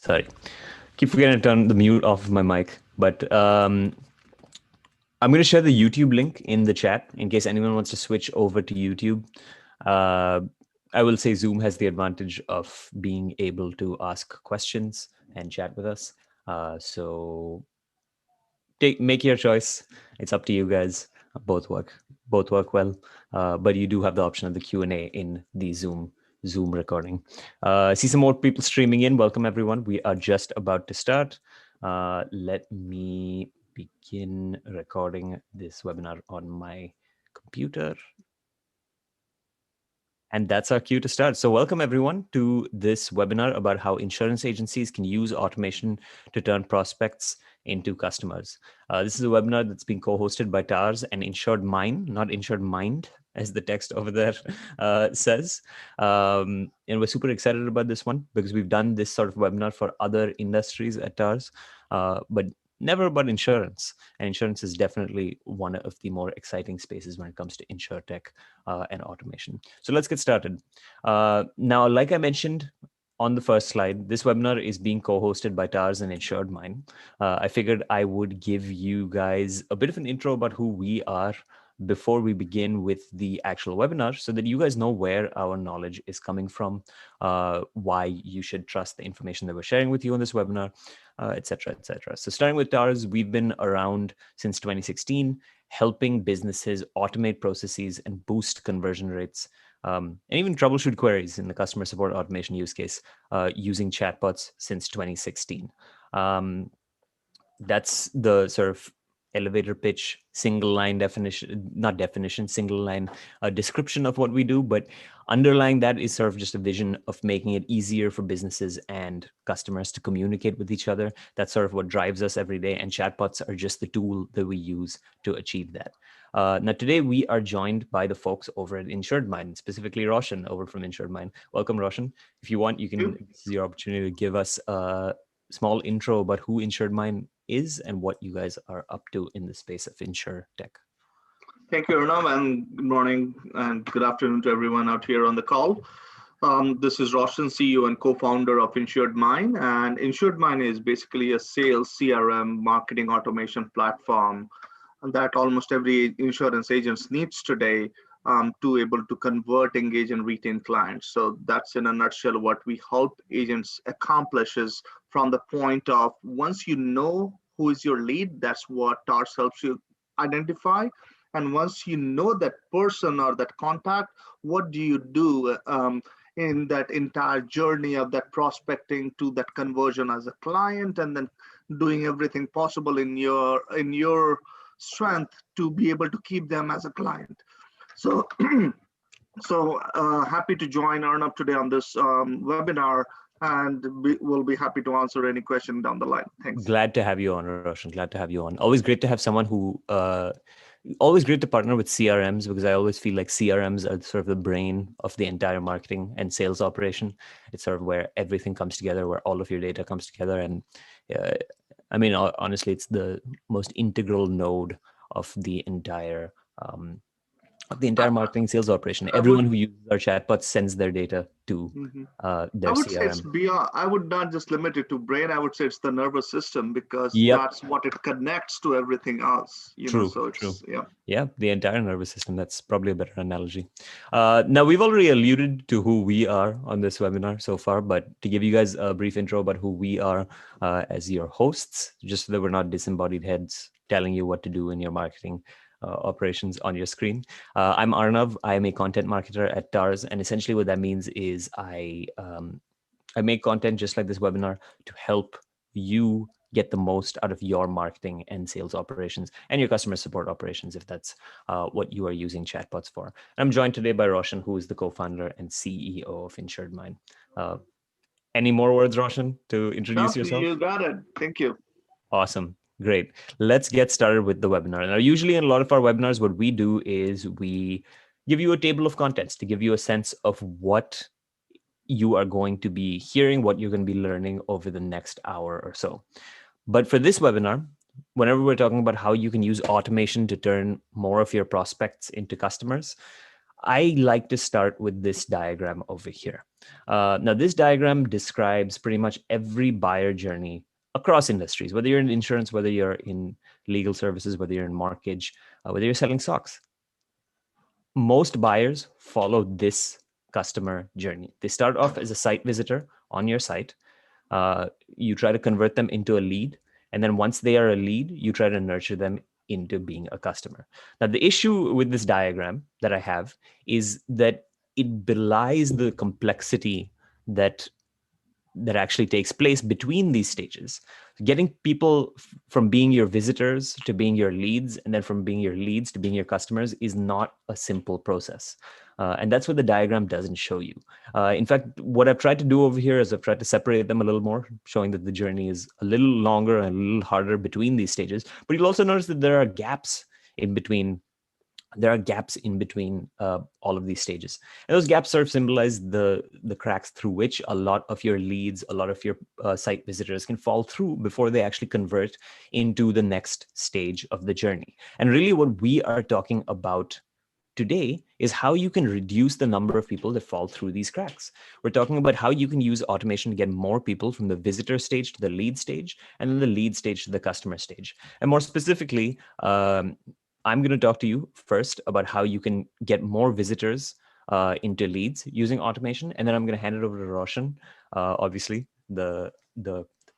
Sorry. Keep forgetting to turn the mute off of my mic. But I'm going to share the YouTube link in the chat in case anyone wants to switch over to YouTube. I will say Zoom has the advantage of being able to ask questions and chat with us. So make your choice. It's up to you guys. Both work well. But you do have the option of the Q&A in the Zoom recording. See some more people streaming in. Welcome everyone. We are just about to start. Let me begin recording this webinar on my computer. And that's our cue to start. So welcome everyone to this webinar about how insurance agencies can use automation to turn prospects into customers. This is a webinar that's being co-hosted by Tars and Insured Mind, not Insured Mind, as the text over there says. And we're super excited about this one because we've done this sort of webinar for other industries at Tars, but never about insurance. And insurance is definitely one of the more exciting spaces when it comes to insurtech and automation. So let's get started. Now, like I mentioned on the first slide, this webinar is being co-hosted by Tars and Insured Mind. I figured I would give you guys a bit of an intro about who we are before we begin with the actual webinar so that you guys know where our knowledge is coming from, why you should trust the information that we're sharing with you on this webinar, et cetera, et cetera. So starting with Tars, we've been around since 2016, helping businesses automate processes and boost conversion rates, and even troubleshoot queries in the customer support automation use case using chatbots since 2016. That's the sort of elevator pitch, single line single line description of what we do, but underlying that is sort of just a vision of making it easier for businesses and customers to communicate with each other. That's sort of what drives us every day, and chatbots are just the tool that we use to achieve that. Now, today we are joined by the folks over at Insured Mind, specifically Roshan over from Insured Mind. Welcome, Roshan. If you want, this is your opportunity to give us a small intro about who Insured Mind is and what you guys are up to in the space of insurtech. Thank you, Arnav, and good morning and good afternoon to everyone out here on the call. This is Roshan, CEO and co-founder of Insured Mind, and Insured Mind is basically a sales CRM marketing automation platform that almost every insurance agent needs today to able to convert, engage, and retain clients. So that's in a nutshell what we help agents accomplish is from the point of once you know who is your lead, that's what TARS helps you identify. And once you know that person or that contact, what do you do in that entire journey of that prospecting to that conversion as a client, and then doing everything possible in your strength to be able to keep them as a client. So, happy to join Arnav today on this webinar, and we'll be happy to answer any question down the line. Thanks. Glad to have you on, Roshan. Glad to have you on. Always great to have someone who, always great to partner with CRMs, because I always feel like CRMs are sort of the brain of the entire marketing and sales operation. It's sort of where everything comes together, where all of your data comes together. And I mean, honestly, it's the most integral node of the entire marketing sales operation. Everyone who uses our chatbot sends their data to their I would CRM. say it's beyond. I would not just limit it to brain. I would say it's the nervous system, because that's what it connects to everything else. True. Yeah, the entire nervous system. That's probably a better analogy. Now, we've already alluded to who we are on this webinar so far, but to give you guys a brief intro about who we are as your hosts, just so that we're not disembodied heads telling you what to do in your marketing operations on your screen. I'm Arnav. I am a content marketer at Tars, and essentially what that means is I make content just like this webinar to help you get the most out of your marketing and sales operations and your customer support operations, if that's what you are using chatbots for. And I'm joined today by Roshan, who is the co-founder and CEO of Insured Mind. Any more words, Roshan, to introduce yourself? You got it. Thank you. Awesome. Great. Let's get started with the webinar. Now, usually in a lot of our webinars, what we do is we give you a table of contents to give you a sense of what you are going to be hearing, what you're going to be learning over the next hour or so. But for this webinar, whenever we're talking about how you can use automation to turn more of your prospects into customers, I like to start with this diagram over here. Now, this diagram describes pretty much every buyer journey across industries, whether you're in insurance, whether you're in legal services, whether you're in mortgage, whether you're selling stocks. Most buyers follow this customer journey. They start off as a site visitor on your site. You try to convert them into a lead. And then once they are a lead, you try to nurture them into being a customer. Now, the issue with this diagram that I have is that it belies the complexity that actually takes place between these stages. Getting people from being your visitors to being your leads, and then from being your leads to being your customers is not a simple process. And that's what the diagram doesn't show you. In fact, what I've tried to do over here is I've tried to separate them a little more, showing that the journey is a little longer and a little harder between these stages. But you'll also notice that there are gaps in between. All of these stages, and those gaps sort of symbolize the cracks through which a lot of your leads, a lot of your site visitors can fall through before they actually convert into the next stage of the journey. And really what we are talking about today is how you can reduce the number of people that fall through these cracks. We're talking about how you can use automation to get more people from the visitor stage to the lead stage, and then the lead stage to the customer stage. And more specifically, I'm going to talk to you first about how you can get more visitors into leads using automation, and then I'm going to hand it over to Roshan, obviously the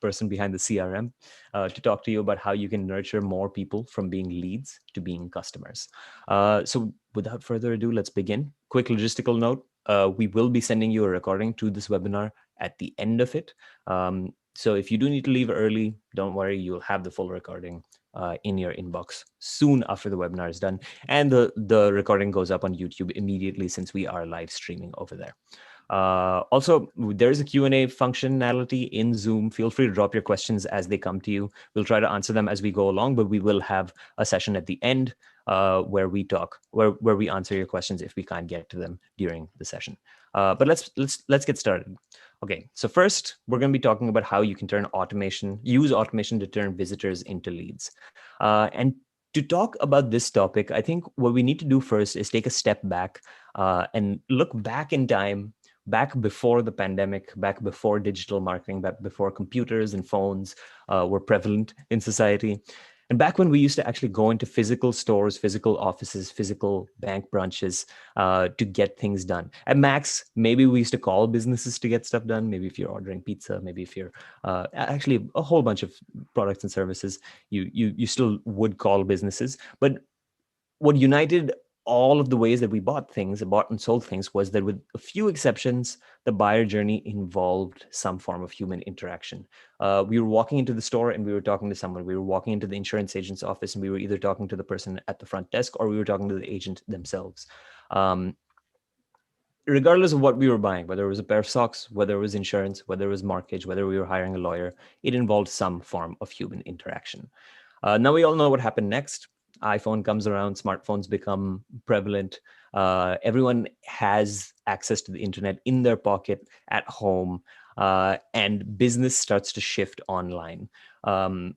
person behind the CRM, to talk to you about how you can nurture more people from being leads to being customers. So without further ado, let's begin. Quick logistical note. We will be sending you a recording to this webinar at the end of it. So if you do need to leave early, don't worry, you'll have the full recording in your inbox soon after the webinar is done. And the recording goes up on YouTube immediately since we are live streaming over there. Also, there's a Q&A functionality in Zoom. Feel free to drop your questions as they come to you. We'll try to answer them as we go along, but we will have a session at the end where we answer your questions if we can't get to them during the session. But let's get started. Okay, so first we're going to be talking about how you can use automation to turn visitors into leads. And to talk about this topic, I think what we need to do first is take a step back and look back in time, back before the pandemic, back before digital marketing, back before computers and phones were prevalent in society. And back when we used to actually go into physical stores, physical offices, physical bank branches to get things done. At max, maybe we used to call businesses to get stuff done. Maybe if you're ordering pizza, maybe if you're actually a whole bunch of products and services, you still would call businesses. But what united all of the ways that we bought and sold things was that with a few exceptions, the buyer journey involved some form of human interaction. We were walking into the store and we were talking to someone. We were walking into the insurance agent's office and we were either talking to the person at the front desk or we were talking to the agent themselves. Regardless of what we were buying, whether it was a pair of socks, whether it was insurance, whether it was mortgage, whether we were hiring a lawyer, it involved some form of human interaction. Now we all know what happened next. iPhone comes around, smartphones become prevalent. Everyone has access to the internet in their pocket at home, and business starts to shift online. And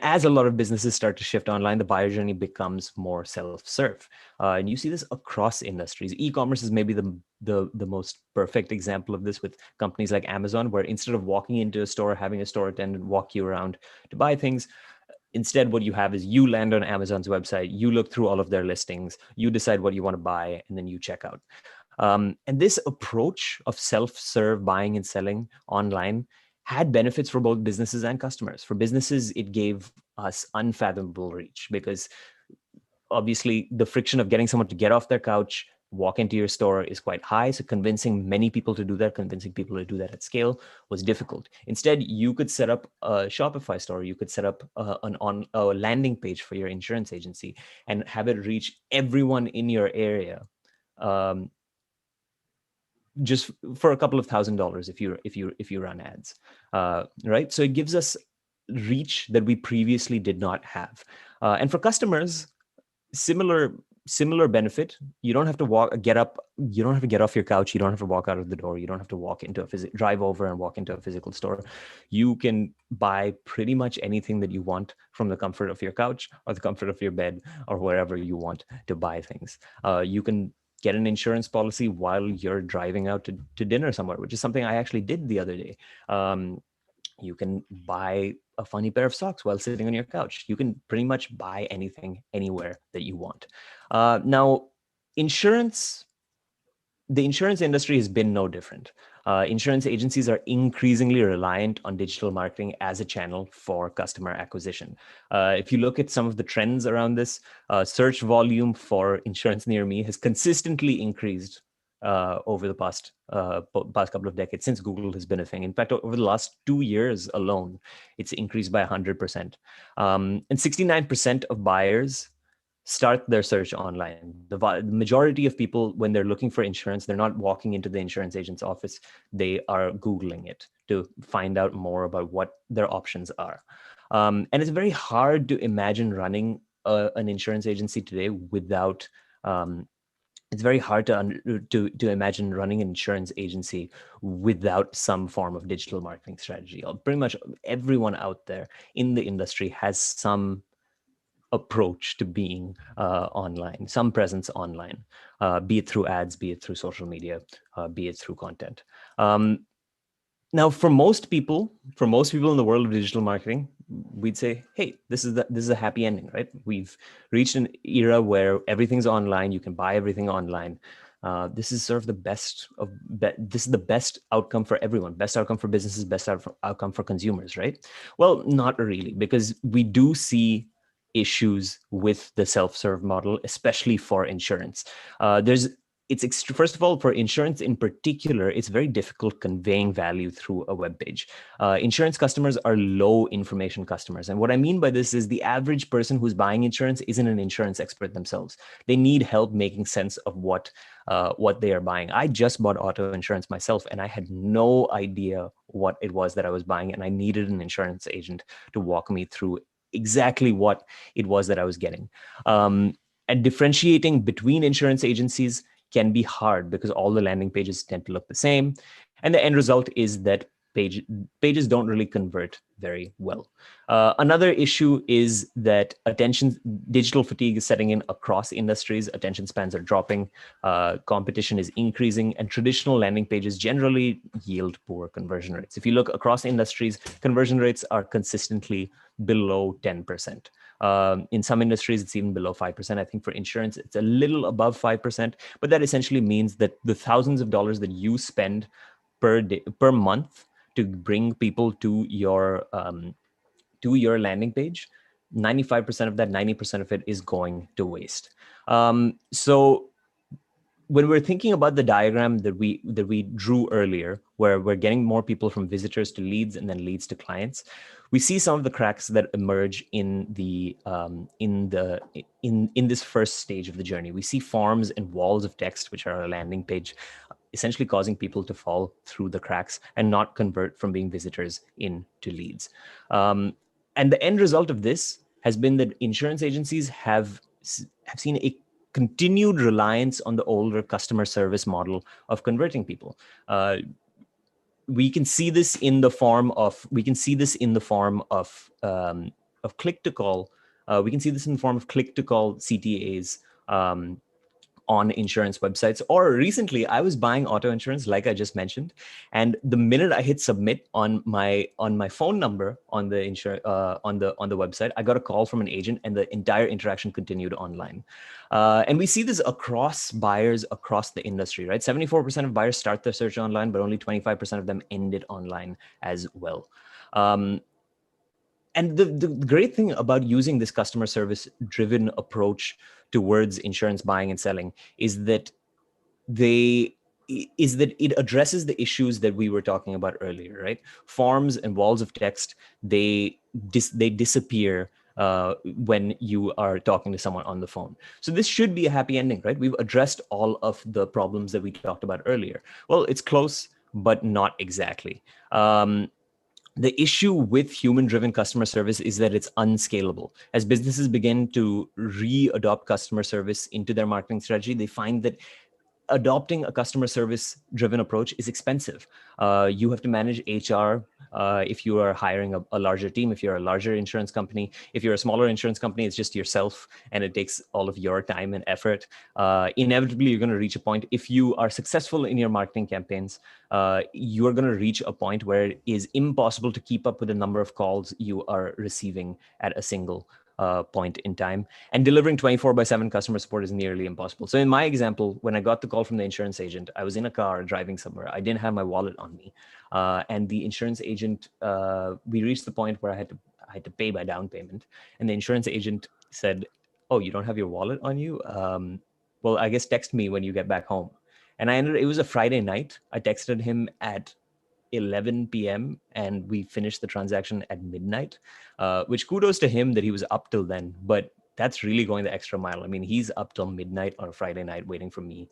as a lot of businesses start to shift online, the buyer journey becomes more self-serve. And you see this across industries. E-commerce is maybe the most perfect example of this with companies like Amazon, where instead of walking into a store, having a store attendant walk you around to buy things, instead, what you have is you land on Amazon's website, you look through all of their listings, you decide what you want to buy, and then you check out. And this approach of self-serve buying and selling online had benefits for both businesses and customers. For businesses, it gave us unfathomable reach because obviously the friction of getting someone to get off their couch, walk into your store is quite high. So convincing many people to do that, convincing people to do that at scale was difficult. Instead, you could set up a Shopify store. You could set up a landing page for your insurance agency and have it reach everyone in your area. Just for a couple of $1,000s if you run ads, right? So it gives us reach that we previously did not have. And for customers, similar benefit. You don't have to get off your couch. You don't have to walk out of the door. You don't have to drive over and walk into a physical store. You can buy pretty much anything that you want from the comfort of your couch or the comfort of your bed or wherever you want to buy things. You can get an insurance policy while you're driving out to dinner somewhere, which is something I actually did the other day. You can buy a funny pair of socks while sitting on your couch. You can pretty much buy anything anywhere that you want. Now, insurance, the insurance industry has been no different. Insurance agencies are increasingly reliant on digital marketing as a channel for customer acquisition. If you look at some of the trends around this, search volume for insurance near me has consistently increased over the past couple of decades since Google has been a thing. In fact, over the last 2 years alone, it's increased by 100%. And 69% of buyers start their search online. The majority of people, when they're looking for insurance, they're not walking into the insurance agent's office. They are Googling it to find out more about what their options are. And it's very hard to imagine running an insurance agency today without it's very hard to imagine running an insurance agency without some form of digital marketing strategy. Pretty much everyone out there in the industry has some approach to being online, some presence online, be it through ads, be it through social media, be it through content. Now, for most people in the world of digital marketing, we'd say, hey, this is a happy ending, right? We've reached an era where everything's online. You can buy everything online. This is sort of the best of this is the best outcome for everyone, best outcome for businesses, best outcome for consumers, right? Well, not really, because we do see issues with the self-serve model, especially for insurance. First of all, for insurance in particular, it's very difficult conveying value through a web page. Insurance customers are low information customers. And what I mean by this is the average person who's buying insurance isn't an insurance expert themselves. They need help making sense of what they are buying. I just bought auto insurance myself, and I had no idea what it was that I was buying. And I needed an insurance agent to walk me through exactly what it was that I was getting. And differentiating between insurance agencies can be hard because all the landing pages tend to look the same. And the end result is that pages don't really convert very well. Another issue is that digital fatigue is setting in across industries. Attention spans are dropping, competition is increasing, and traditional landing pages generally yield poor conversion rates. If you look across industries, conversion rates are consistently below 10%. In some industries, it's even below 5%. I think for insurance, it's a little above 5%, but that essentially means that the thousands of dollars that you spend per month to bring people to your landing page, 95% of that, 90% of it is going to waste. So when we're thinking about the diagram that we drew earlier, where we're getting more people from visitors to leads and then leads to clients, we see some of the cracks that emerge in this first stage of the journey. We see forms and walls of text, which are a landing page, essentially causing people to fall through the cracks and not convert from being visitors into leads. And the end result of this has been that insurance agencies have seen a continued reliance on the older customer service model of converting people. We can see this in the form of click to call. We can see this in the form of click to call CTAs on insurance websites. Or recently, I was buying auto insurance, like I just mentioned, and the minute I hit submit on my phone number on the website, I got a call from an agent, and the entire interaction continued online. And we see this across buyers across the industry, right? 74% of buyers start their search online, but only 25% of them end it online as well. And the great thing about using this customer service driven approach towards insurance buying and selling is that it addresses the issues that we were talking about earlier, right? Forms and walls of text, they disappear when you are talking to someone on the phone. So this should be a happy ending, right? We've addressed all of the problems that we talked about earlier. Well, it's close, but not exactly. The issue with human-driven customer service is that it's unscalable. As businesses begin to re-adopt customer service into their marketing strategy, they find that adopting a customer service driven approach is expensive. You have to manage HR. if you are hiring a larger team, if you're a larger insurance company. If you're a smaller insurance company, it's just yourself and it takes all of your time and effort. Inevitably, you're going to reach a point. If you are successful in your marketing campaigns, you are going to reach a point where it is impossible to keep up with the number of calls you are receiving at a single point in time, and delivering 24/7 customer support is nearly impossible. So in my example, when I got the call from the insurance agent, I was in a car driving somewhere. I didn't have my wallet on me, and the insurance agent, we reached the point where I had to pay by down payment, and the insurance agent said, "Oh, you don't have your wallet on you? Well, I guess text me when you get back home." And it was a Friday night. I texted him at 11 p.m. and we finished the transaction at midnight, which kudos to him that he was up till then. But that's really going the extra mile. I mean, he's up till midnight on a Friday night waiting for me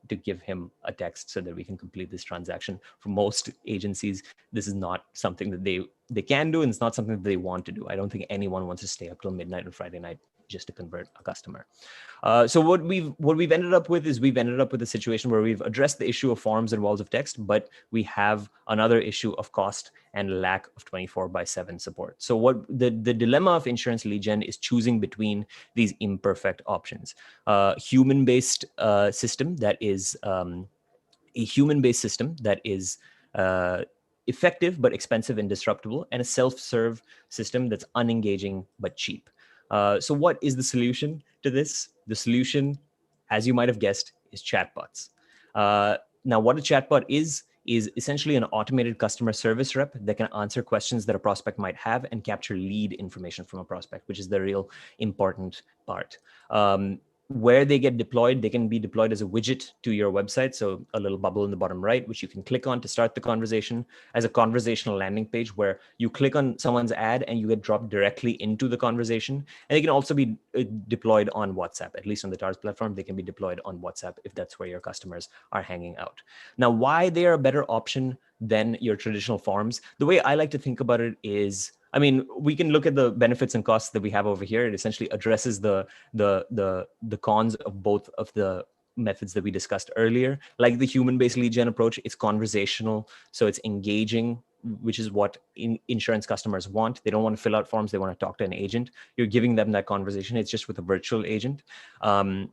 to give him a text so that we can complete this transaction. For most agencies, this is not something that they can do, and it's not something that they want to do. I don't think anyone wants to stay up till midnight on Friday night just to convert a customer. So what we've ended up with is we've ended up with a situation where we've addressed the issue of forms and walls of text, but we have another issue of cost and lack of 24/7 support. So what the dilemma of insurance lead gen is choosing between these imperfect options: human-based system that is a human-based system that is effective but expensive and disruptible, and a self-serve system that's unengaging but cheap. So what is the solution to this? The solution, as you might have guessed, is chatbots. Now, what a chatbot is essentially an automated customer service rep that can answer questions that a prospect might have and capture lead information from a prospect, which is the real important part. Where they get deployed, they can be deployed as a widget to your website. So a little bubble in the bottom right, which you can click on to start the conversation, as a conversational landing page where you click on someone's ad and you get dropped directly into the conversation. And they can also be deployed on WhatsApp. At least on the TARS platform, they can be deployed on WhatsApp if that's where your customers are hanging out. Now, why they are a better option than your traditional forms, the way I like to think about it is, I mean, we can look at the benefits and costs that we have over here. It essentially addresses the cons of both of the methods that we discussed earlier. Like the human-based lead gen approach, it's conversational, so it's engaging, which is what insurance customers want. They don't want to fill out forms. They want to talk to an agent. You're giving them that conversation. It's just with a virtual agent. And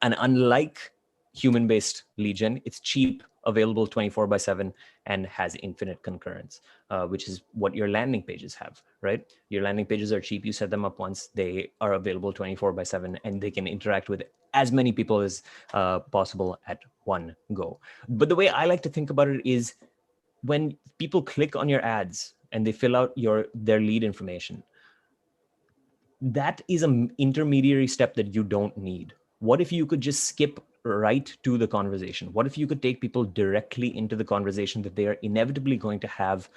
unlike human-based lead gen, it's cheap, available 24/7, and has infinite concurrence, which is what your landing pages have, right? Your landing pages are cheap. You set them up once, they are available 24/7, and they can interact with as many people as possible at one go. But the way I like to think about it is, when people click on your ads and they fill out their lead information, that is an intermediary step that you don't need. What if you could just skip right to the conversation? What if you could take people directly into the conversation that they are inevitably going to have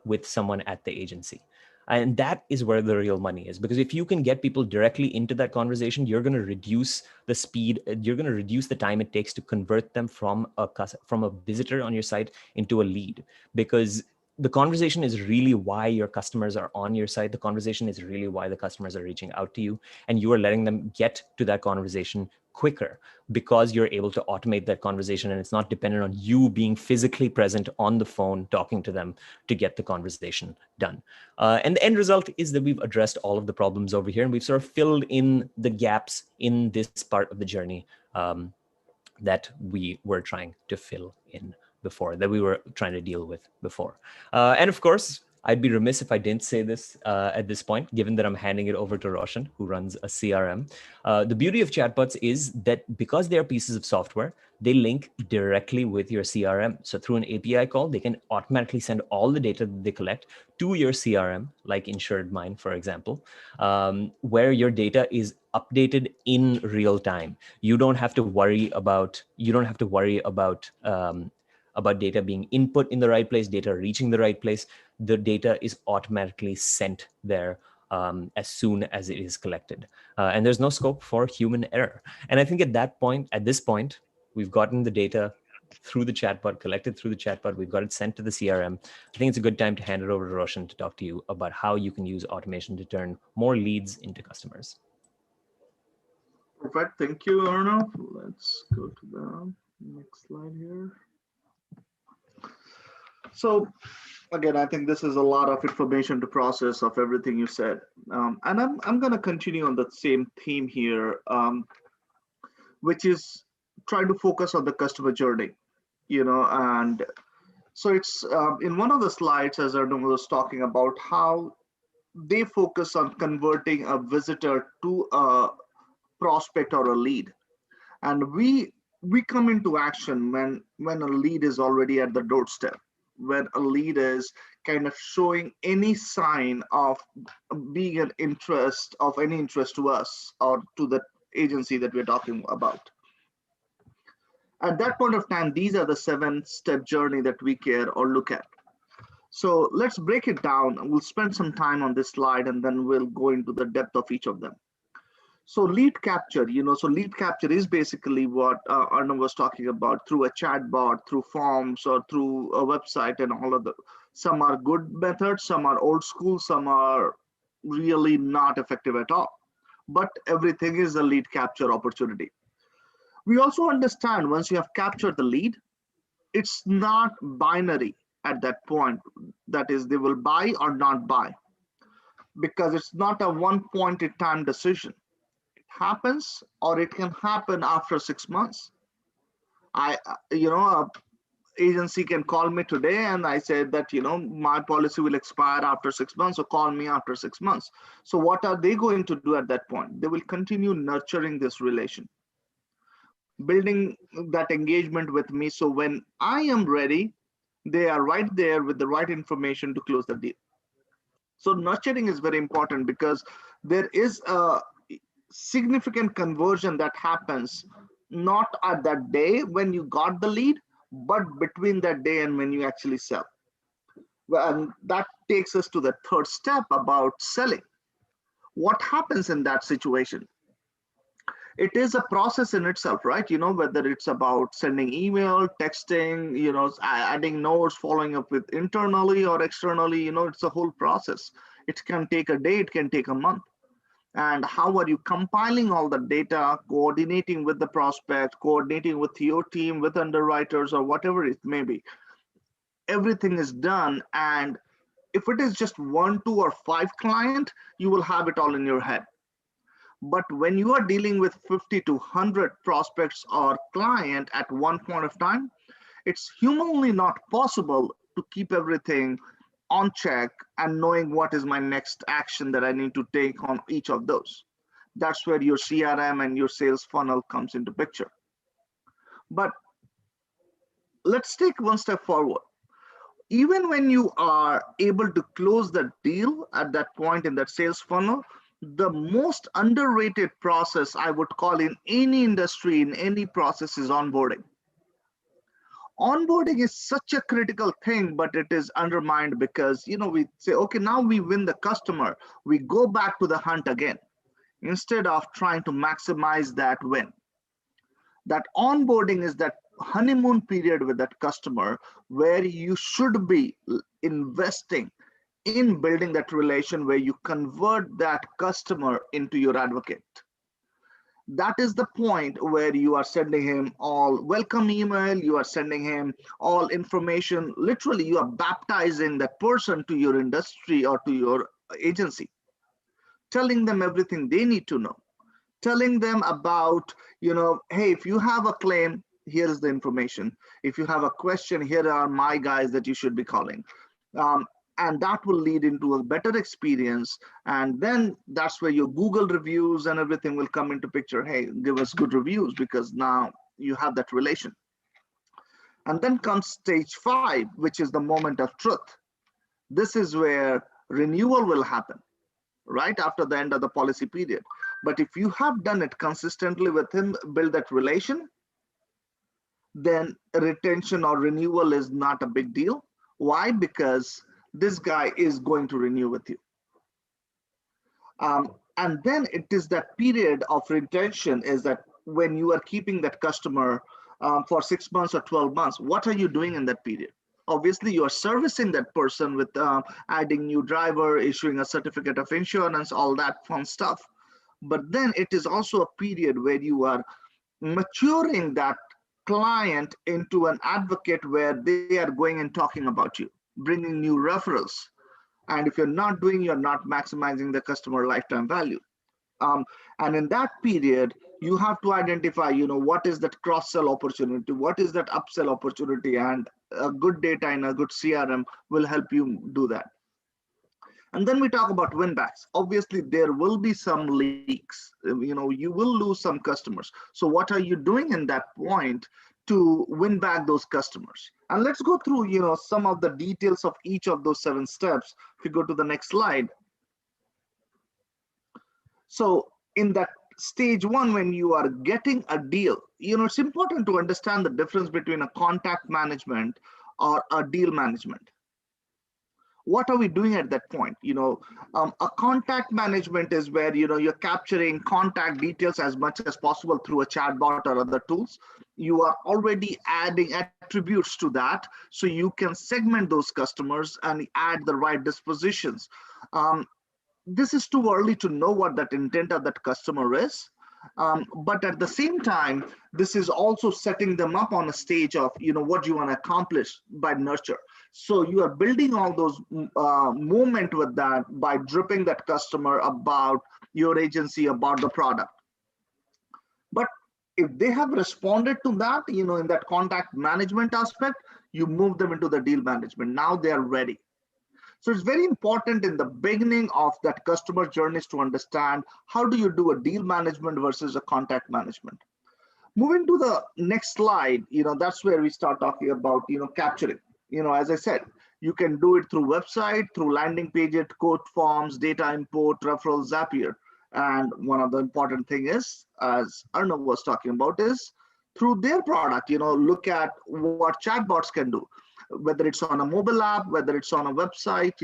with someone at the agency? And that is where the real money is, because if you can get people directly into that conversation, you're going to reduce the speed, you're going to reduce the time it takes to convert them from a visitor on your site into a lead. Because the conversation is really why your customers are on your site. The conversation is really why the customers are reaching out to you, and you are letting them get to that conversation quicker because you're able to automate that conversation, and it's not dependent on you being physically present on the phone talking to them to get the conversation done. And the end result is that we've addressed all of the problems over here, and we've sort of filled in the gaps in this part of the journey that we were trying to fill in before, that we were trying to deal with before. And of course, I'd be remiss if I didn't say this at this point, given that I'm handing it over to Roshan, who runs a CRM. The beauty of chatbots is that because they are pieces of software, they link directly with your CRM. So through an API call, they can automatically send all the data that they collect to your CRM, like Insured Mind, for example, where your data is updated in real time. You don't have to worry about data being input in the right place, data reaching the right place. The data is automatically sent there as soon as it is collected. And there's no scope for human error. And I think at this point, we've gotten the data through the chatbot, collected through the chatbot, we've got it sent to the CRM. I think it's a good time to hand it over to Roshan to talk to you about how you can use automation to turn more leads into customers. Perfect. Thank you, Arnav. Let's go to the next slide here. So Again, I think this is a lot of information to process of everything you said. And I'm going to continue on the same theme here, which is trying to focus on the customer journey, and so it's in one of the slides, as Arnav was talking about, how they focus on converting a visitor to a prospect or a lead. And we come into action when a lead is already at the doorstep, when a lead is kind of showing any sign of being an interest of any interest to us or to the agency that we're talking about. At that point of time, these are the 7-step journey that we care or look at. So let's break it down. We'll spend some time on this slide and then we'll go into the depth of each of them. So lead capture, so lead capture is basically what Arnav was talking about, through a chatbot, through forms, or through a website, and all of the. Some are good methods, some are old school, some are really not effective at all. But everything is a lead capture opportunity. We also understand once you have captured the lead, it's not binary at that point. That is, they will buy or not buy, because it's not a one point in time decision. Happens, or it can happen after 6 months. A agency can call me today and I said that, my policy will expire after 6 months, so call me after 6 months. So what are they going to do at that point? They will continue nurturing this relation, building that engagement with me. So when I am ready, they are right there with the right information to close the deal. So nurturing is very important because there is a significant conversion that happens not at that day when you got the lead, but between that day and when you actually sell. Well, and that takes us to the third step about selling. What happens in that situation? It is a process in itself, right? Whether it's about sending email, texting, adding notes, following up with internally or externally, it's a whole process. It can take a day, it can take a month. And how are you compiling all the data, coordinating with the prospect, coordinating with your team, with underwriters, or whatever it may be. Everything is done. And if it is just 1, 2, or 5 client, you will have it all in your head. But when you are dealing with 50 to 100 prospects or client at one point of time, it's humanly not possible to keep everything on check and knowing what is my next action that I need to take on each of those. That's where your CRM and your sales funnel comes into picture. But let's take one step forward. Even when you are able to close the deal at that point in that sales funnel, the most underrated process I would call in any industry, in any process, is onboarding. Onboarding is such a critical thing, but it is undermined because, we say, okay, now we win the customer. We go back to the hunt again instead of trying to maximize that win. That onboarding is that honeymoon period with that customer where you should be investing in building that relation, where you convert that customer into your advocate. That is the point where you are sending him all welcome email, you are sending him all information. Literally, you are baptizing that person to your industry or to your agency, telling them everything they need to know, telling them about, hey, if you have a claim, here is the information. If you have a question, here are my guys that you should be calling. And that will lead into a better experience. And then that's where your Google reviews and everything will come into picture. Hey, give us good reviews, because now you have that relation. And then comes stage 5, which is the moment of truth. This is where renewal will happen right after the end of the policy period. But if you have done it consistently with him, build that relation, then retention or renewal is not a big deal. Why? Because this guy is going to renew with you. And then it is that period of retention, is that when you are keeping that customer for 6 months or 12 months, what are you doing in that period? Obviously, you are servicing that person with adding new driver, issuing a certificate of insurance, all that fun stuff. But then it is also a period where you are maturing that client into an advocate where they are going and talking about you. bringing new referrals. And if you're not doing, you're not maximizing the customer lifetime value. And in that period, you have to identify, what is that cross-sell opportunity, what is that upsell opportunity, and a good data and a good CRM will help you do that. And then we talk about winbacks. Obviously, there will be some leaks. You will lose some customers. So what are you doing in that point to win back those customers? And let's go through, some of the details of each of those 7 steps. If you go to the next slide. So in that stage 1, when you are getting a deal, it's important to understand the difference between a contact management or a deal management. What are we doing at that point? A contact management is where you're capturing contact details as much as possible through a chatbot or other tools. You are already adding attributes to that, so you can segment those customers and add the right dispositions. This is too early to know what that intent of that customer is. But at the same time, this is also setting them up on a stage of, what you want to accomplish by nurture. So you are building all those movement with that by dripping that customer about your agency, about the product. But if they have responded to that, in that contact management aspect, you move them into the deal management. Now they are ready. So it's very important in the beginning of that customer journeys to understand how do you do a deal management versus a contact management. Moving to the next slide, that's where we start talking about, capturing. As I said, you can do it through website, through landing pages, quote forms, data import, referrals, Zapier. And one of the important thing is, as Arnav was talking about, is through their product, look at what chatbots can do. Whether it's on a mobile app, whether it's on a website,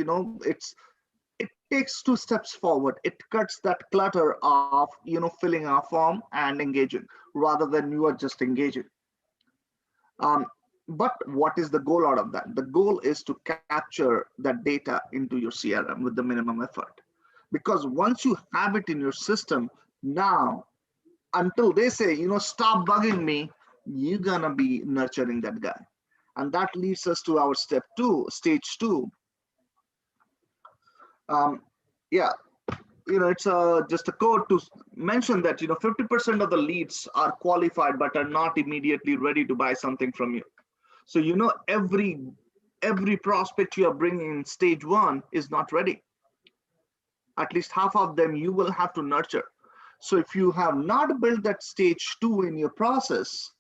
it takes 2 steps forward. It cuts that clutter of, filling a form and engaging rather than you are just engaging. But what is the goal out of that? The goal is to capture that data into your CRM with the minimum effort. Because once you have it in your system, now, until they say, stop bugging me, you're gonna be nurturing that guy. And that leads us to our stage 2. It's just a code to mention that 50% of the leads are qualified but are not immediately ready to buy something from you. So every prospect you are bringing in stage 1 is not ready. At least half of them you will have to nurture. So if you have not built that stage 2 in your process,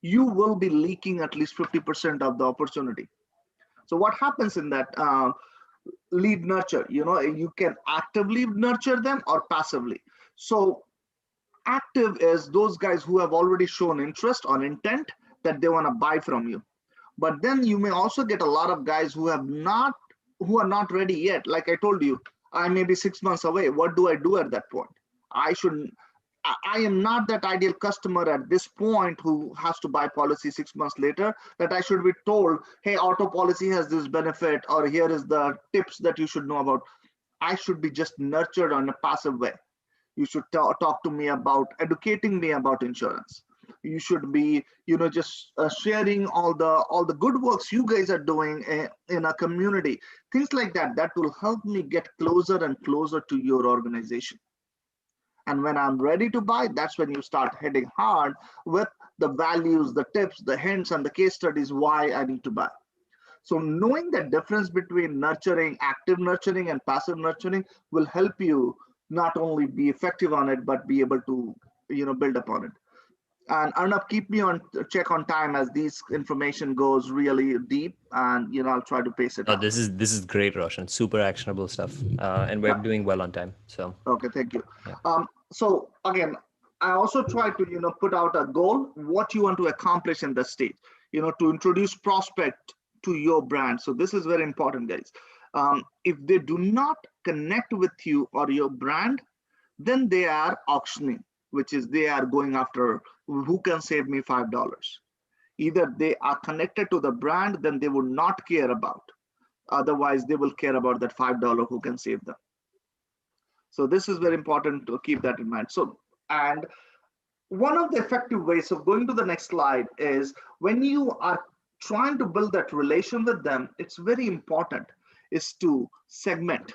you will be leaking at least 50% of the opportunity. So what happens in that lead nurture? You can actively nurture them or passively. So active is those guys who have already shown interest or intent that they want to buy from you. But then you may also get a lot of guys who are not ready yet. Like I told you, I may be 6 months away. What do I do at that point? I am not that ideal customer at this point who has to buy policy 6 months later, that I should be told, hey, auto policy has this benefit, or here is the tips that you should know about. I should be just nurtured on a passive way. You should talk to me about educating me about insurance. You should be, just sharing all the good works you guys are doing in a community. Things like that, that will help me get closer and closer to your organization. And when I'm ready to buy, that's when you start hitting hard with the values, the tips, the hints, and the case studies why I need to buy. So knowing the difference between nurturing, active nurturing, and passive nurturing will help you not only be effective on it, but be able to, build upon it. And Arnav, keep me on check on time as these information goes really deep, and I'll try to pace it. Oh, this is great, Roshan. Super actionable stuff, and we're doing well on time. So okay, thank you. Yeah. So again, I also try to put out a goal, what you want to accomplish in the stage, to introduce prospect to your brand. So this is very important, guys. If they do not connect with you or your brand, then they are auctioning, which is they are going after who can save me $5. Either they are connected to the brand, then they would not care about. Otherwise, they will care about that $5 who can save them. So this is very important to keep that in mind. So, and one of the effective ways of going to the next slide is when you are trying to build that relation with them, it's very important is to segment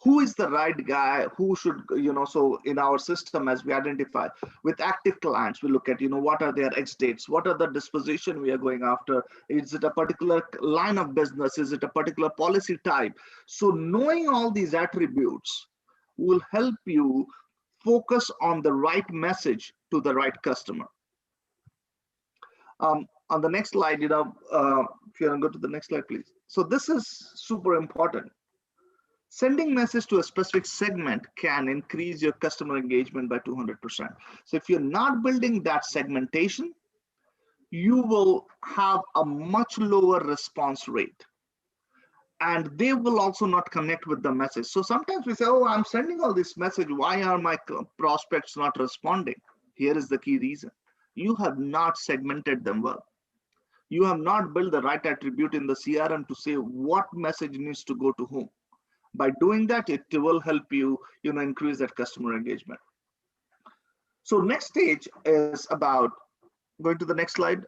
who is the right guy, who should, so in our system, as we identify with active clients, we look at, what are their ex dates, what are the disposition we are going after, is it a particular line of business, is it a particular policy type. So knowing all these attributes will help you focus on the right message to the right customer. On the next slide, if you want to go to the next slide, please. So this is super important. Sending message to a specific segment can increase your customer engagement by 200%. So if you're not building that segmentation, you will have a much lower response rate. And they will also not connect with the message. So sometimes we say, oh, I'm sending all this message. Why are my prospects not responding? Here is the key reason. You have not segmented them well. You have not built the right attribute in the CRM to say what message needs to go to whom. By doing that, it will help you, increase that customer engagement. So next stage is about, going to the next slide,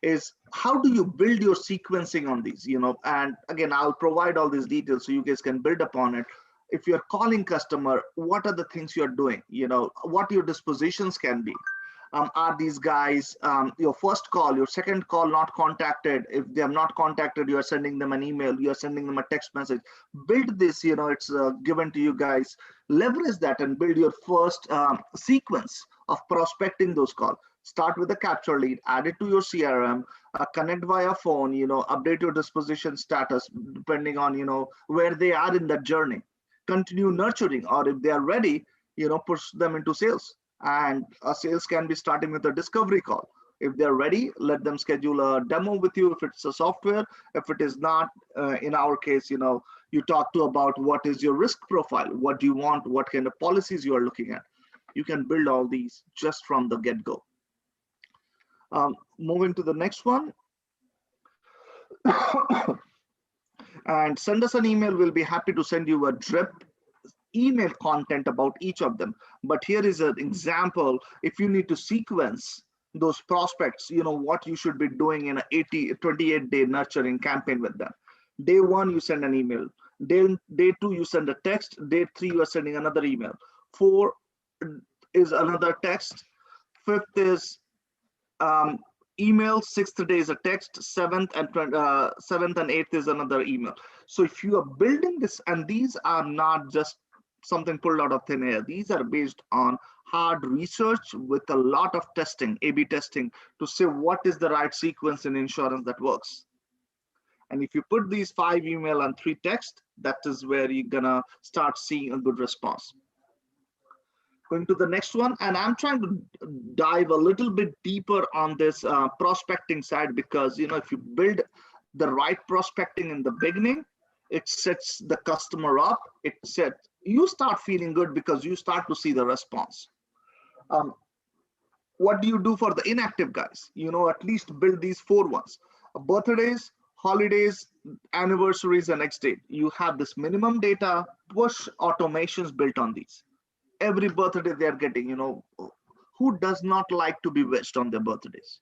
is how do you build your sequencing on these, and again, I'll provide all these details so you guys can build upon it. If you're calling customer, what are the things you're doing, what your dispositions can be. Are these guys your first call, your second call not contacted? If they have not contacted, you are sending them an email, you are sending them a text message. Build this, it's given to you guys. Leverage that and build your first sequence of prospecting those calls. Start with a capture lead, add it to your CRM, connect via phone, update your disposition status depending on, where they are in that journey. Continue nurturing, or if they are ready, push them into sales. And a sales can be starting with a discovery call. If they're ready, let them schedule a demo with you if it's a software. If it is not, in our case, you talk to about what is your risk profile, what do you want, what kind of policies you are looking at. You can build all these just from the get-go. Moving to the next one. And send us an email. We'll be happy to send you a drip email content about each of them. But here is an example. If you need to sequence those prospects, what you should be doing in a 28-day nurturing campaign with them. Day 1, you send an email. Day 2, you send a text. Day 3, you are sending another email. 4 is another text. 5th is email. 6th day is a text. 7th and 8th is another email. So if you are building this, and these are not just something pulled out of thin air, these are based on hard research with a lot of testing, A/B testing, to say what is the right sequence in insurance that works. And if you put these 5 email and 3 text, that is where you're gonna start seeing a good response. Going to the next one, and I'm trying to dive a little bit deeper on this prospecting side, because if you build the right prospecting in the beginning, it sets the customer up. You start feeling good because you start to see the response. What do you do for the inactive guys? At least build these 4 ones: birthdays, holidays, anniversaries, and next date. You have this minimum data, push automations built on these. Every birthday they are getting, who does not like to be wished on their birthdays?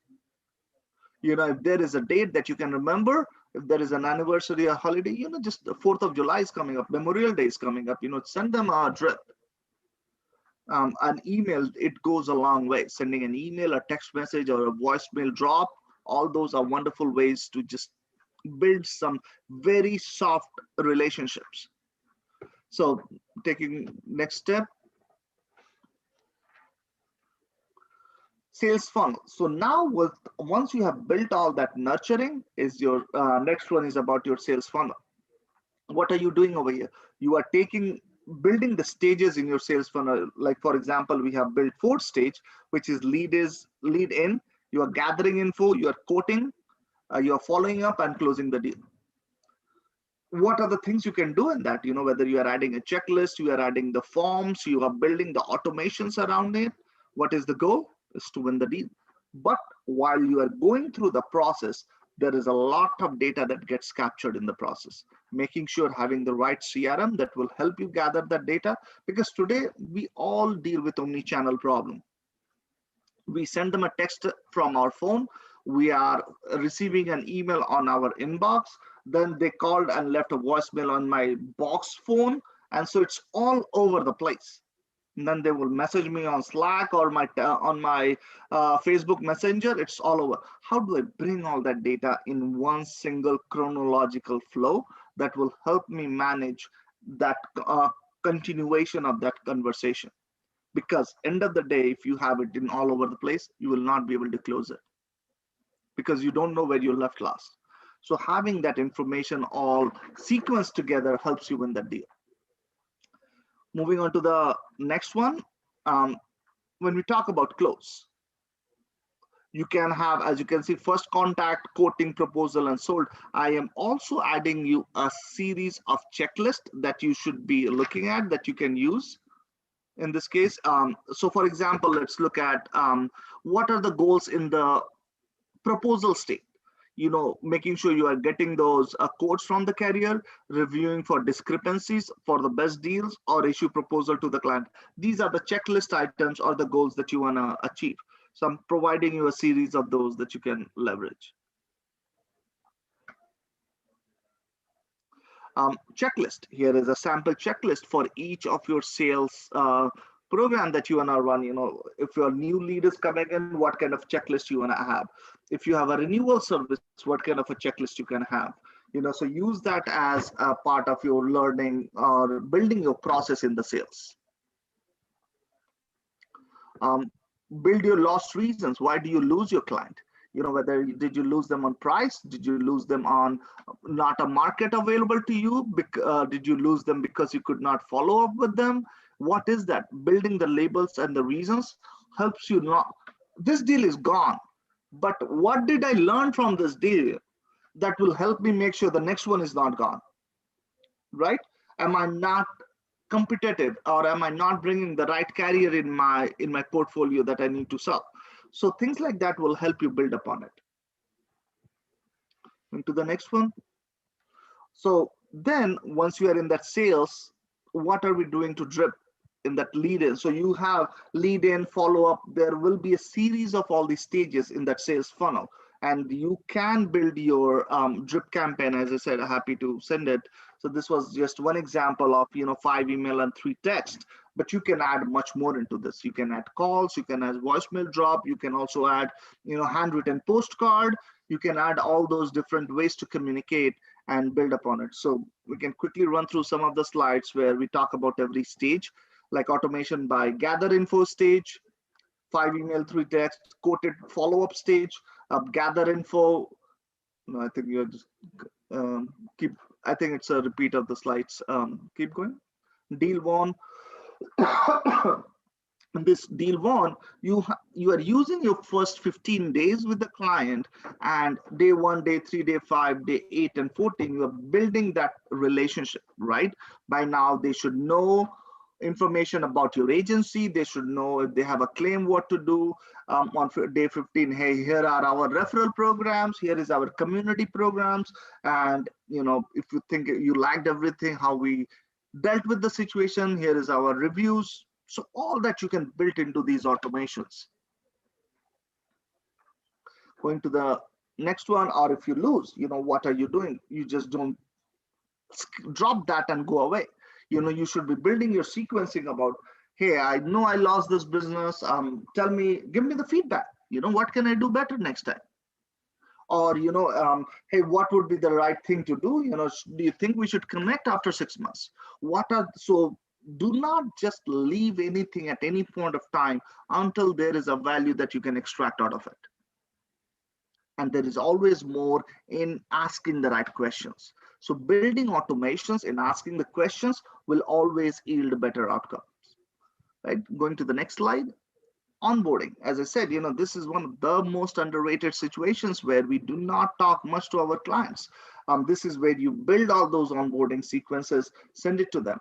If there is a date that you can remember, if there is an anniversary or holiday, just the 4th of July is coming up, Memorial Day is coming up, send them a drip. An email, it goes a long way. Sending an email, a text message, or a voicemail drop, all those are wonderful ways to just build some very soft relationships. So taking next step, sales funnel. So now once you have built all that, nurturing is your next one is about your sales funnel. What are you doing over here? You are building the stages in your sales funnel. Like for example, we have built 4th stage, which is lead in. You are gathering info, you are quoting, you are following up and closing the deal. What are the things you can do in that? Whether you are adding a checklist, you are adding the forms, you are building the automations around it. What is the goal? Is to win the deal. But while you are going through the process, there is a lot of data that gets captured in the process. Making sure having the right CRM that will help you gather that data, because today we all deal with omni-channel problem. We send them a text from our phone, we are receiving an email on our inbox, then they called and left a voicemail on my box phone, and so it's all over the place. And then they will message me on Slack or on my Facebook Messenger. It's all over. How do I bring all that data in one single chronological flow that will help me manage that continuation of that conversation? Because end of the day, if you have it in all over the place, you will not be able to close it because you don't know where you left last. So having that information all sequenced together helps you win that deal. Moving on to the next one. When we talk about close, you can have, as you can see, first contact, quoting, proposal, and sold. I am also adding you a series of checklists that you should be looking at that you can use in this case. So for example, let's look at what are the goals in the proposal state. Making sure you are getting those quotes from the carrier, reviewing for discrepancies for the best deals, or issue proposal to the client. These are the checklist items or the goals that you want to achieve. So I'm providing you a series of those that you can leverage. Checklist. Here is a sample checklist for each of your sales program that you want to run. If your new lead is coming in, what kind of checklist you want to have. If you have a renewal service, what kind of a checklist you can have. So use that as a part of your learning or building your process in the sales. Build your lost reasons. Why do you lose your client? Whether did you lose them on price? Did you lose them on not a market available to you? Did you lose them because you could not follow up with them? What is that? Building the labels and the reasons helps you not. This deal is gone, but what did I learn from this deal that will help me make sure the next one is not gone, right? Am I not competitive, or am I not bringing the right carrier in my portfolio that I need to sell? So things like that will help you build upon it. Into the next one. So then once you are in that sales, what are we doing to drip in that lead in? So you have lead in, follow up. There will be a series of all these stages in that sales funnel, and you can build your drip campaign. As I said, happy to send it. So this was just one example of 5 email and 3 text, but you can add much more into this. You can add calls, you can add voicemail drop, you can also add handwritten postcard. You can add all those different ways to communicate and build upon it. So we can quickly run through some of the slides where we talk about every stage, like automation by gather info stage, 5 email, 3 text, quoted follow-up stage, gather info. No, I think you're just keep. I think it's a repeat of the slides. Keep going. Deal one. This deal one, you are using your first 15 days with the client, and day 1, day 3, day 5, day 8, and 14, you are building that relationship, right? By now, they should know information about your agency. They should know if they have a claim, what to do. On day 15, hey, here are our referral programs. Here is our community programs. And, if you think you liked everything, how we dealt with the situation, here is our reviews. So all that you can build into these automations. Going to the next one, or if you lose, what are you doing? You just don't drop that and go away. You should be building your sequencing about, hey, I know I lost this business. Give me the feedback. What can I do better next time? Or, hey, what would be the right thing to do? Do you think we should connect after 6 months? So do not just leave anything at any point of time until there is a value that you can extract out of it. And there is always more in asking the right questions. So building automations and asking the questions will always yield better outcomes, right? Going to the next slide. Onboarding. As I said, this is one of the most underrated situations where we do not talk much to our clients. This is where you build all those onboarding sequences, send it to them.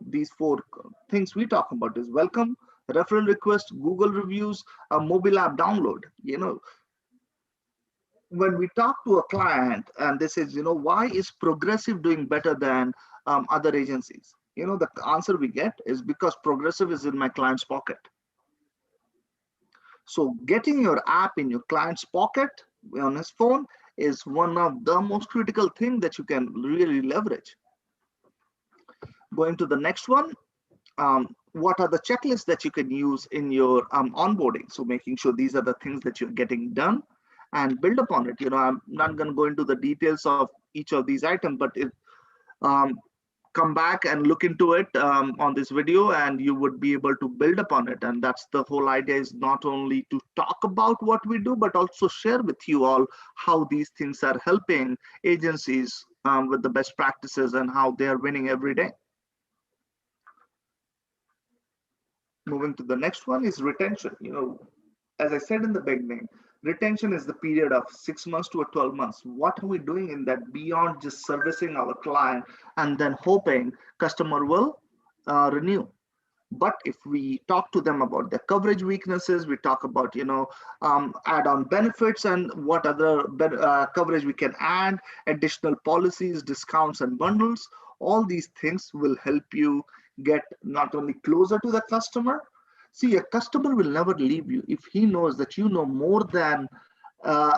These 4 things we talk about is welcome, referral request, Google reviews, a mobile app download. When we talk to a client and they says, why is Progressive doing better than other agencies? The answer we get is because Progressive is in my client's pocket. So getting your app in your client's pocket on his phone is one of the most critical thing that you can really leverage. Going to the next one, what are the checklists that you can use in your onboarding? So making sure these are the things that you're getting done and build upon it. I'm not going to go into the details of each of these items, but um, come back and look into it on this video, and you would be able to build upon it. And that's the whole idea, is not only to talk about what we do, but also share with you all how these things are helping agencies with the best practices and how they are winning every day. Moving to the next one is retention. As I said in the beginning, retention is the period of 6 months to 12 months. What are we doing in that beyond just servicing our client and then hoping customer will renew? But if we talk to them about their coverage weaknesses, we talk about add-on benefits and what other coverage we can add, additional policies, discounts, and bundles. All these things will help you get not only closer to the customer. See, a customer will never leave you if he knows that you know more than uh,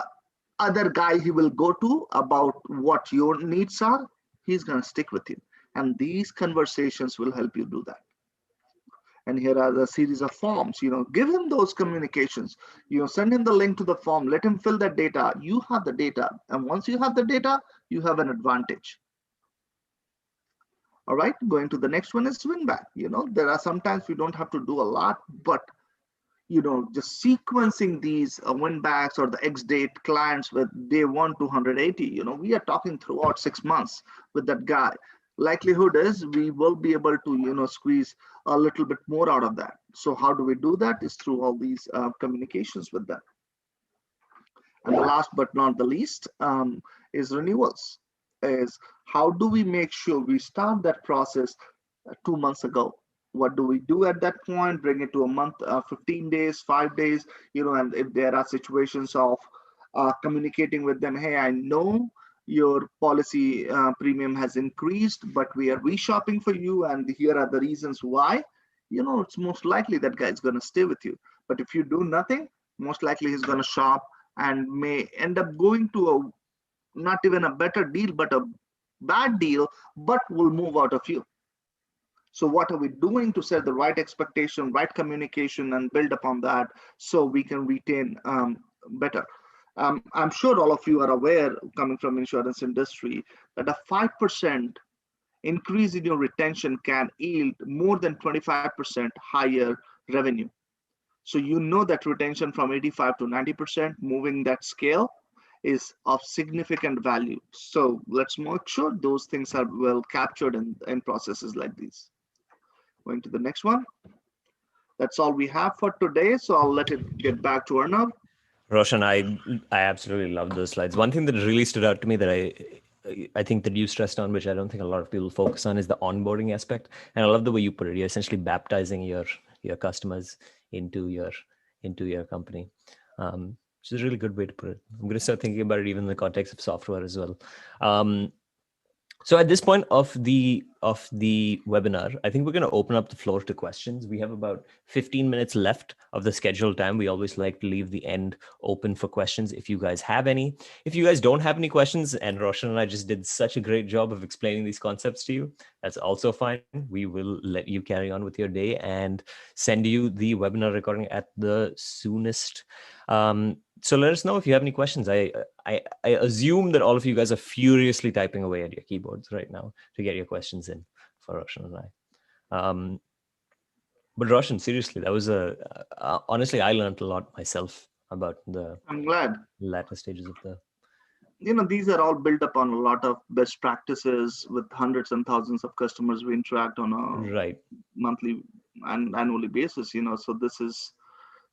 other guy he will go to about what your needs are. He's going to stick with you, and these conversations will help you do that. And here are the series of forms. Give him those communications. Send him the link to the form, let him fill that data. You have the data, and once you have the data, you have an advantage. All right, going to the next one is Winback. There are sometimes we don't have to do a lot, but just sequencing these Winbacks or the X date clients with day 1 to 180, we are talking throughout 6 months with that guy. Likelihood is we will be able to squeeze a little bit more out of that. So how do we do that? Is through all these communications with them. And the last but not the least is renewals. Is how do we make sure we start that process 2 months ago? What do we do at that point? Bring it to a month, 15 days, 5 days, and if there are situations of communicating with them, hey, I know your policy premium has increased, but we are reshopping for you, and here are the reasons why. It's most likely that guy is going to stay with you. But if you do nothing, most likely he's going to shop and may end up going to a not even a better deal, but a bad deal, but will move out of you. So what are we doing to set the right expectation, right communication, and build upon that so we can retain better? I'm sure all of you are aware, coming from insurance industry, that a 5% increase in your retention can yield more than 25% higher revenue. So that retention from 85 to 90%, moving that scale, is of significant value. So let's make sure those things are well captured in processes like these. Going to the next one. That's all we have for today. So I'll let it get back to Arnav. Roshan, I absolutely love those slides. One thing that really stood out to me that I think that you stressed on, which I don't think a lot of people focus on, is the onboarding aspect. And I love the way you put it. You're essentially baptizing your customers into your company. Which is a really good way to put it. I'm going to start thinking about it even in the context of software as well. So at this point of the webinar, I think we're going to open up the floor to questions. We have about 15 minutes left of the scheduled time. We always like to leave the end open for questions if you guys have any. If you guys don't have any questions, and Roshan and I just did such a great job of explaining these concepts to you, that's also fine. We will let you carry on with your day and send you the webinar recording at the soonest. So let us know if you have any questions. I assume that all of you guys are furiously typing away at your keyboards right now to get your questions in for Roshan and I. But Roshan, seriously, that was honestly, I learned a lot myself about the I'm glad. latter stages of the. These are all built upon a lot of best practices with hundreds and thousands of customers we interact on a Right. monthly and annually basis. So this is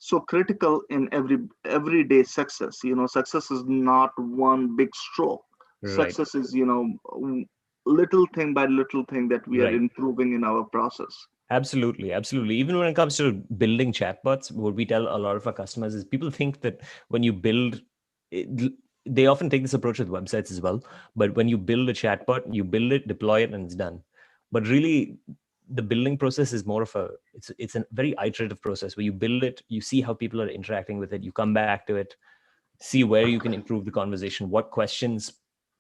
so critical in everyday success. Success is not one big stroke. Right. Success is little thing by little thing that we are Right. improving in our process. Absolutely. Even when it comes to building chatbots, what we tell a lot of our customers is people think that when you build, they often take this approach with websites as well. But when you build a chatbot, you build it, deploy it, and it's done. But really, the building process is more of it's a very iterative process where you build it, you see how people are interacting with it, you come back to it, see where you can improve the conversation, what questions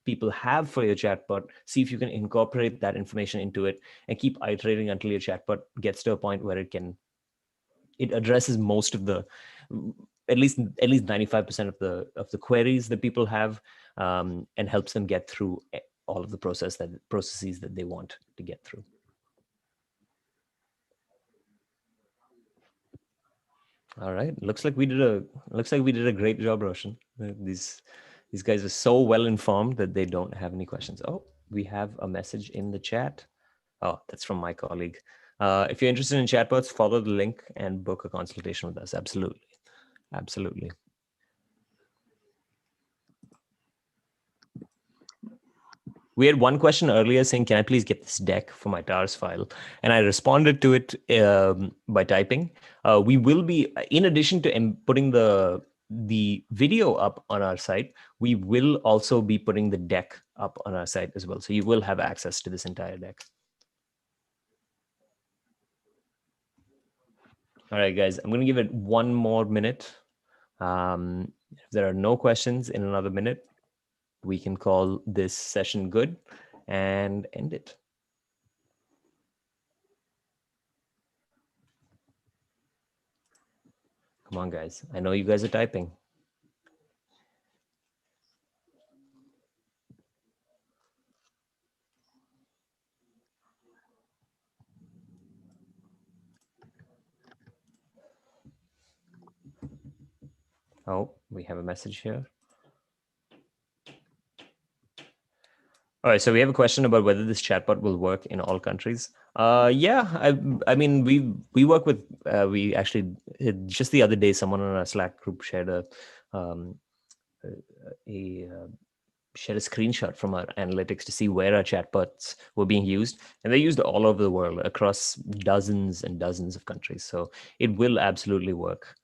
people have for your chatbot, see if you can incorporate that information into it, and keep iterating until your chatbot gets to a point where it addresses most of the, at least 95% of the queries that people have, and helps them get through all of the processes that they want to get through. All right, looks like we did a great job, Roshan. These guys are so well informed that they don't have any questions. Oh, we have a message in the chat. Oh, that's from my colleague. If you're interested in chatbots, follow the link and book a consultation with us. Absolutely. Absolutely. We had one question earlier saying, can I please get this deck for my TARS file? And I responded to it by typing. We will be, in addition to putting the video up on our site, we will also be putting the deck up on our site as well. So you will have access to this entire deck. All right, guys, I'm going to give it one more minute. If there are no questions in another minute, we can call this session good and end it. Come on, guys. I know you guys are typing. Oh, we have a message here. All right, so we have a question about whether this chatbot will work in all countries. Yeah, I mean, we work with, we actually, just the other day, someone on our Slack group shared a screenshot from our analytics to see where our chatbots were being used, and they're used all over the world across dozens and dozens of countries. So it will absolutely work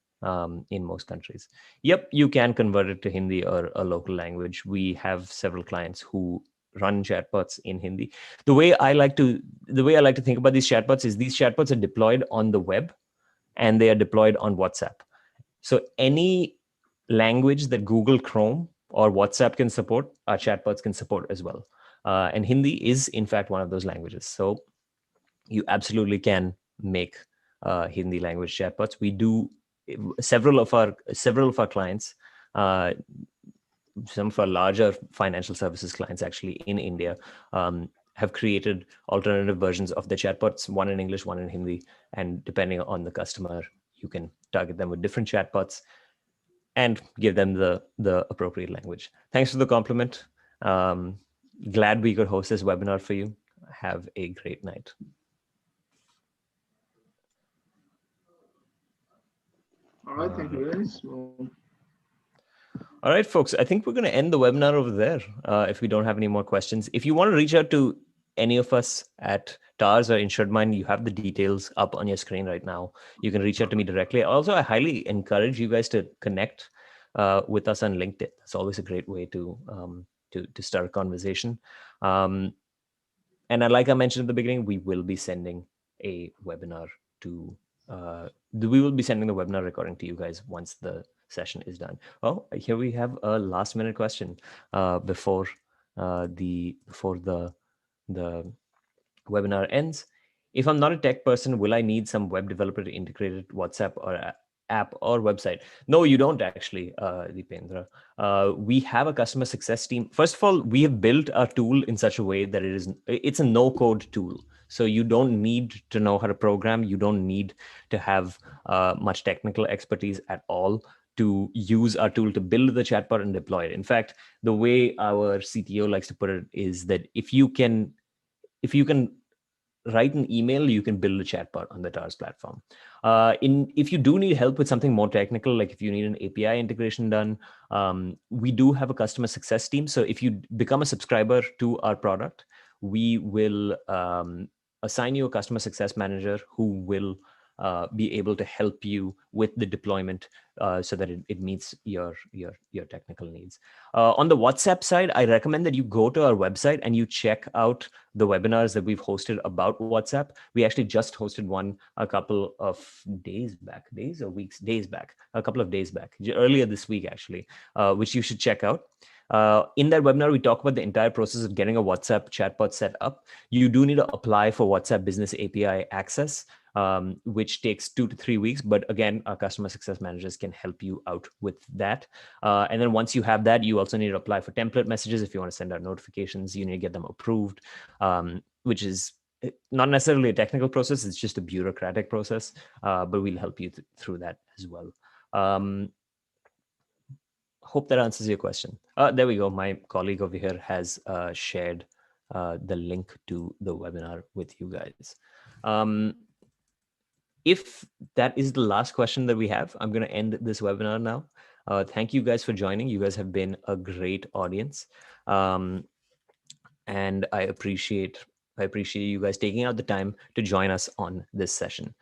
in most countries. Yep, you can convert it to Hindi or a local language. We have several clients who run chatbots in Hindi. The way I like to think about these chatbots is these chatbots are deployed on the web and they are deployed on WhatsApp. So any language that Google Chrome or WhatsApp can support, our chatbots can support as well. And Hindi is in fact one of those languages. So you absolutely can make Hindi language chatbots. We do several of our clients, some of our larger financial services clients actually in India, have created alternative versions of the chatbots, one in English, one in Hindi, and depending on the customer, you can target them with different chatbots and give them the appropriate language. Thanks for the compliment. Glad we could host this webinar for you. Have a great night. All right, thank you guys. All right, folks, I think we're going to end the webinar over there if we don't have any more questions. If you want to reach out to any of us at TARS or Insured Mind, you have the details up on your screen right now. You can reach out to me directly. Also, I highly encourage you guys to connect with us on LinkedIn. It's always a great way to start a conversation. And like I mentioned at the beginning, we will be sending a webinar to, we will be sending the webinar recording to you guys once the session is done. Oh, here we have a last minute question before the webinar ends. If I'm not a tech person, will I need some web developer to integrate it WhatsApp or app or website? No, you don't actually, Deependra. We have a customer success team. First of all, we have built our tool in such a way that it's a no-code tool. So you don't need to know how to program. You don't need to have much technical expertise at all to use our tool to build the chatbot and deploy it. In fact, the way our CTO likes to put it is that if you can write an email, you can build a chatbot on the TARS platform. If you do need help with something more technical, like if you need an API integration done, we do have a customer success team. So if you become a subscriber to our product, we will assign you a customer success manager who will be able to help you with the deployment so that it meets your technical needs. On the WhatsApp side, I recommend that you go to our website and you check out the webinars that we've hosted about WhatsApp. We actually just hosted one a couple of days back, a couple of days back, earlier this week actually, which you should check out. In that webinar, we talk about the entire process of getting a WhatsApp chatbot set up. You do need to apply for WhatsApp Business API access, which takes 2 to 3 weeks. But again, our customer success managers can help you out with that. And then once you have that, you also need to apply for template messages. If you want to send out notifications, you need to get them approved, which is not necessarily a technical process. It's just a bureaucratic process, but we'll help you through that as well. Hope that answers your question. There we go. My colleague over here has shared the link to the webinar with you guys. If that is the last question that we have, I'm going to end this webinar now. Thank you guys for joining. You guys have been a great audience. And I appreciate you guys taking out the time to join us on this session.